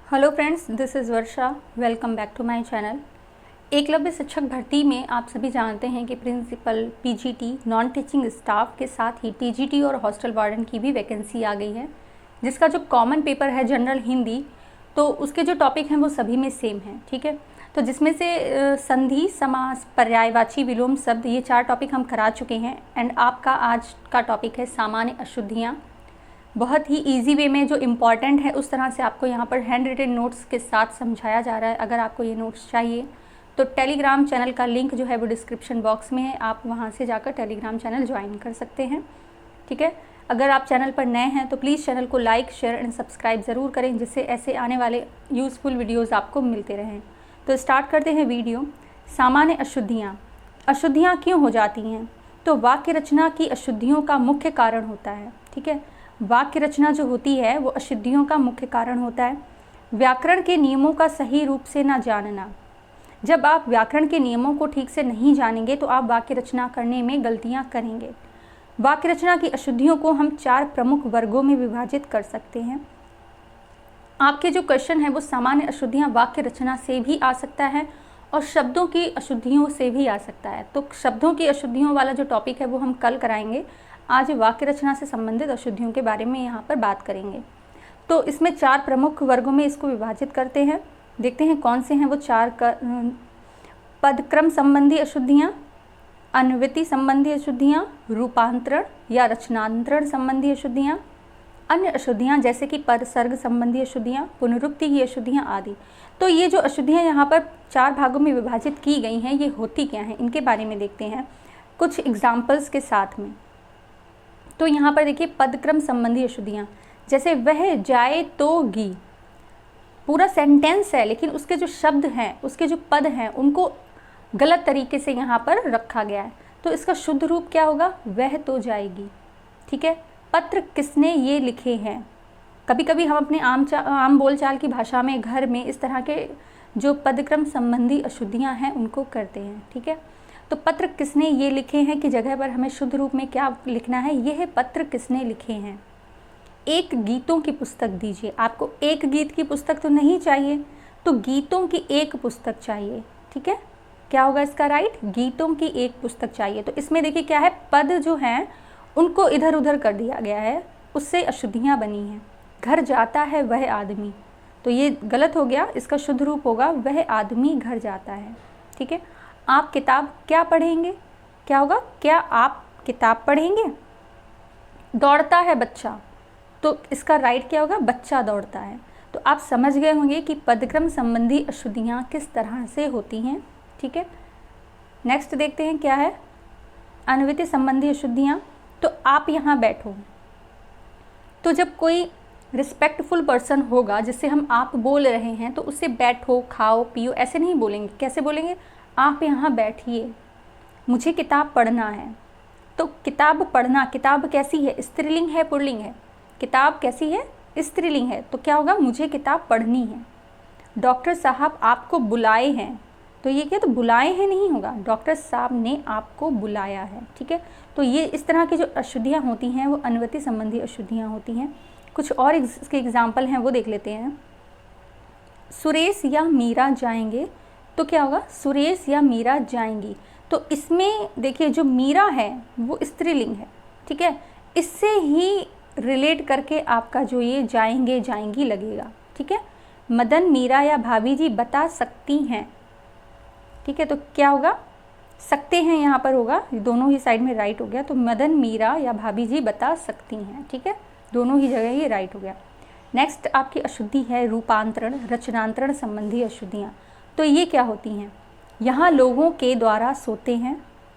Hello friends, this is Varsha. Welcome back to my channel. Eklavya शिक्षक भर्ती में आप सभी जानते हैं कि principal, PGT, non teaching staff के साथ ही टीजीटी और हॉस्टल वार्डन की भी वैकेंसी आ गई है, जिसका जो कॉमन पेपर है जनरल हिंदी, तो उसके जो टॉपिक हैं वो सभी में सेम हैं। ठीक है, तो जिसमें से संधि, समास, पर्यायवाची, विलोम शब्द, ये 4 टॉपिक हम करा चुके हैं। एंड आपका आज का टॉपिक है सामान्य अशुद्धियाँ। बहुत ही इजी वे में जो इम्पॉर्टेंट है उस तरह से आपको यहाँ पर हैंड रिटन नोट्स के साथ समझाया जा रहा है। अगर आपको ये नोट्स चाहिए तो टेलीग्राम चैनल का लिंक जो है वो डिस्क्रिप्शन बॉक्स में है, आप वहाँ से जाकर टेलीग्राम चैनल ज्वाइन कर सकते हैं। ठीक है, अगर आप चैनल पर नए हैं तो प्लीज़ चैनल को लाइक, शेयर एंड सब्सक्राइब ज़रूर करें, जिससे ऐसे आने वाले यूज़फुल वीडियोज़ आपको मिलते रहें। तो स्टार्ट करते हैं वीडियो। सामान्य अशुद्धियाँ। अशुद्धियाँ क्यों हो जाती हैं? तो वाक्य रचना की अशुद्धियों का मुख्य कारण होता है। ठीक है, वाक्य रचना जो होती है वो अशुद्धियों का मुख्य कारण होता है। व्याकरण के नियमों का सही रूप से ना जानना। जब आप व्याकरण के नियमों को ठीक से नहीं जानेंगे तो आप वाक्य रचना करने में गलतियां करेंगे। वाक्य रचना की अशुद्धियों को हम 4 प्रमुख वर्गों में विभाजित कर सकते हैं। आपके जो क्वेश्चन है वो सामान्य अशुद्धियाँ वाक्य रचना से भी आ सकता है और शब्दों की अशुद्धियों से भी आ सकता है। तो शब्दों की अशुद्धियों वाला जो टॉपिक है वो हम कल कराएंगे। आज वाक्य रचना से संबंधित अशुद्धियों के बारे में यहाँ पर बात करेंगे। तो इसमें 4 प्रमुख वर्गों में इसको विभाजित करते हैं। देखते हैं कौन से हैं वो 4 पदक्रम संबंधी अशुद्धियाँ, अन्वृत्ति संबंधी अशुद्धियाँ, रूपांतरण या रचनांतरण संबंधी अशुद्धियाँ, अन्य अशुद्धियाँ जैसे कि परसर्ग संबंधी अशुद्धियाँ, पुनरुक्ति की अशुद्धियाँ आदि। तो ये जो अशुद्धियाँ यहाँ पर 4 भागों में विभाजित की गई हैं, ये होती क्या हैं, इनके बारे में देखते हैं कुछ एग्जाम्पल्स के साथ में। तो यहाँ पर देखिए पदक्रम संबंधी अशुद्धियाँ, जैसे वह जाए तो गी, पूरा सेंटेंस है लेकिन उसके जो शब्द हैं, उसके जो पद हैं, उनको गलत तरीके से यहाँ पर रखा गया है। तो इसका शुद्ध रूप क्या होगा? वह तो जाएगी। ठीक है, पत्र किसने ये लिखे हैं। कभी कभी हम अपने आम बोलचाल की भाषा में घर में इस तरह के जो पदक्रम संबंधी अशुद्धियाँ हैं उनको करते हैं। ठीक है, तो पत्र किसने ये लिखे हैं की जगह पर हमें शुद्ध रूप में क्या लिखना है? यह पत्र किसने लिखे हैं। एक गीतों की पुस्तक दीजिए। आपको एक गीत की पुस्तक तो नहीं चाहिए, तो गीतों की एक पुस्तक चाहिए। ठीक है, क्या होगा इसका राइट? गीतों की एक पुस्तक चाहिए। तो इसमें देखिए क्या है, पद जो हैं उनको इधर उधर कर दिया गया है, उससे अशुद्धियाँ बनी हैं। घर जाता है वह आदमी, तो ये गलत हो गया। इसका शुद्ध रूप होगा वह आदमी घर जाता है। ठीक है, आप किताब क्या पढ़ेंगे? क्या होगा? क्या आप किताब पढ़ेंगे? दौड़ता है बच्चा, तो इसका राइट क्या होगा? बच्चा दौड़ता है। तो आप समझ गए होंगे कि पदक्रम संबंधी अशुद्धियाँ किस तरह से होती हैं। ठीक है, नेक्स्ट देखते हैं क्या है अन्वृत्ति संबंधी अशुद्धियाँ। तो आप यहाँ बैठो, तो जब कोई रिस्पेक्टफुल पर्सन होगा जिससे हम आप बोल रहे हैं तो उससे बैठो, खाओ, पियो ऐसे नहीं बोलेंगे। कैसे बोलेंगे? आप यहाँ बैठिए, मुझे किताब पढ़ना है। तो किताब पढ़ना, किताब कैसी है? स्त्रीलिंग है, पुल्लिंग है? किताब कैसी है? स्त्रीलिंग है। तो क्या होगा? मुझे किताब पढ़नी है। डॉक्टर साहब आपको बुलाए हैं, तो ये क्या? तो बुलाए हैं नहीं होगा, डॉक्टर साहब ने आपको बुलाया है। ठीक है, तो ये इस तरह की जो अशुद्धियाँ होती हैं वो अन्वृत्ति संबंधी अशुद्धियाँ होती हैं। कुछ और इसके एग्जाम्पल हैं वो देख लेते हैं। सुरेश या मीरा जाएंगे, तो क्या होगा? सुरेश या मीरा जाएंगी। तो इसमें देखिए जो मीरा है वो स्त्रीलिंग है। ठीक है, इससे ही रिलेट करके आपका जो ये जाएंगे, जाएंगी लगेगा। ठीक है, मदन, मीरा या भाभी जी बता सकती हैं। ठीक है, तो क्या होगा? सकते हैं यहाँ पर होगा, दोनों ही साइड में राइट हो गया। तो मदन, मीरा या भाभी जी बता सकती हैं। ठीक है, दोनों ही जगह ये राइट हो गया। नेक्स्ट आपकी अशुद्धि है रूपांतरण, रचनांतरण संबंधी अशुद्धियाँ। तो ये क्या होती हैं? यहाँ लोगों के द्वारा सोते हैं,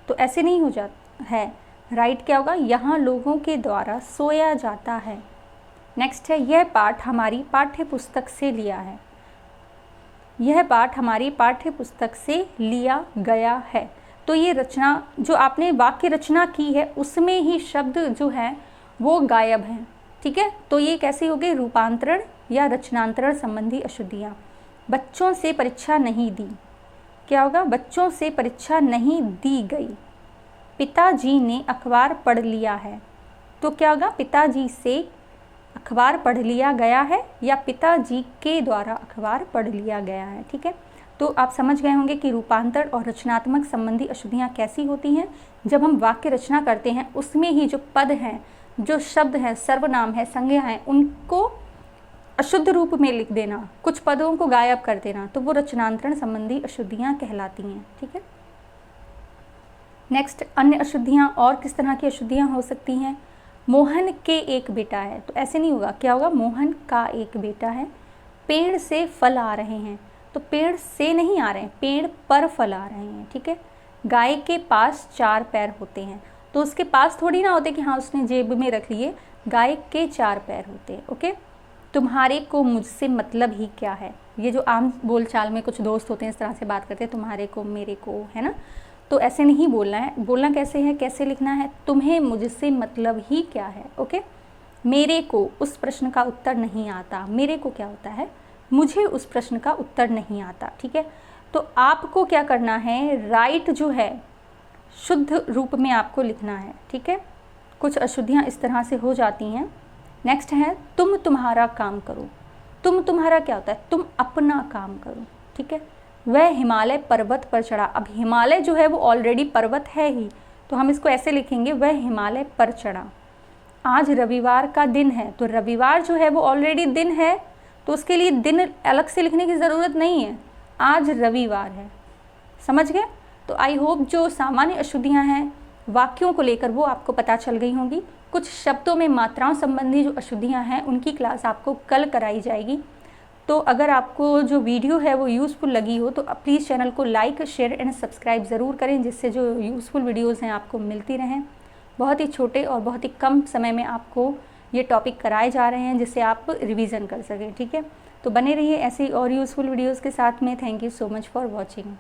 तो ऐसे नहीं हो जाता है। राइट क्या होगा? यहाँ लोगों के द्वारा सोया जाता है। नेक्स्ट है यह पाठ हमारी पाठ्य पुस्तक से लिया है। यह पाठ हमारी पाठ्य पुस्तक से लिया गया है। तो ये रचना जो आपने वाक्य रचना की है उसमें ही शब्द जो हैं वो गायब हैं। ठीक है, तो ये कैसी हो गई? रूपांतरण या रचनांतरण संबंधी अशुद्धियाँ। बच्चों से परीक्षा नहीं दी, क्या होगा? बच्चों से परीक्षा नहीं दी गई। पिताजी ने अखबार पढ़ लिया है, तो क्या होगा? पिताजी से अखबार पढ़ लिया गया है या पिताजी के द्वारा अखबार पढ़ लिया गया है। ठीक है, तो आप समझ गए होंगे कि रूपांतर और रचनात्मक संबंधी अशुद्धियाँ कैसी होती हैं। जब हम वाक्य रचना करते हैं उसमें ही जो पद हैं, जो शब्द हैं, सर्वनाम है, संज्ञा है, उनको अशुद्ध रूप में लिख देना, कुछ पदों को गायब कर देना, तो वो रचनांतरण संबंधी अशुद्धियाँ कहलाती हैं। ठीक है, नेक्स्ट, अन्य अशुद्धियाँ और किस तरह की अशुद्धियाँ हो सकती हैं। मोहन के एक बेटा है, तो ऐसे नहीं होगा, क्या होगा, मोहन का एक बेटा है, पेड़ से फल आ रहे हैं, तो पेड़ से नहीं आ रहे हैं, पेड़ पर फल आ रहे हैं। ठीक है, गाय के पास 4 पैर होते हैं, तो उसके पास थोड़ी ना होते कि हाँ उसने जेब में रख लिए, गाय के 4 पैर होते हैं। ओके, तुम्हारे को मुझसे मतलब ही क्या है, ये जो आम बोलचाल में कुछ दोस्त होते हैं इस तरह से बात करते हैं, तुम्हारे को, मेरे को, है ना, तो ऐसे नहीं बोलना है। बोलना कैसे है, कैसे लिखना है, तुम्हें मुझसे मतलब ही क्या है। ओके, मेरे को उस प्रश्न का उत्तर नहीं आता, मेरे को क्या होता है, मुझे उस प्रश्न का उत्तर नहीं आता। ठीक है, तो आपको क्या करना है, राइट जो है शुद्ध रूप में आपको लिखना है। ठीक है, कुछ अशुद्धियाँ इस तरह से हो जाती हैं। नेक्स्ट है, तुम तुम्हारा काम करो। तुम तुम्हारा क्या होता है, तुम अपना काम करो। ठीक है, वह हिमालय पर्वत पर चढ़ा। अब हिमालय जो है वो ऑलरेडी पर्वत है ही, तो हम इसको ऐसे लिखेंगे, वह हिमालय पर चढ़ा। आज रविवार का दिन है, तो रविवार जो है वो ऑलरेडी दिन है, तो उसके लिए दिन अलग से लिखने की ज़रूरत नहीं है, आज रविवार है। समझ गए। तो आई होप जो सामान्य अशुद्धियाँ हैं वाक्यों को लेकर वो आपको पता चल गई होंगी। कुछ शब्दों में मात्राओं संबंधी जो अशुद्धियाँ हैं उनकी क्लास आपको कल कराई जाएगी। तो अगर आपको जो वीडियो है वो यूज़फुल लगी हो तो प्लीज़ चैनल को लाइक, शेयर एंड सब्सक्राइब ज़रूर करें, जिससे जो यूज़फुल वीडियोज़ हैं आपको मिलती रहें। बहुत ही छोटे और बहुत ही कम समय में आपको ये टॉपिक कराए जा रहे हैं जिससे आप रिवीजन कर सकें। ठीक है, तो बने रहिए ऐसी और यूज़फुल वीडियोज़ के साथ में। Thank you so much for watching.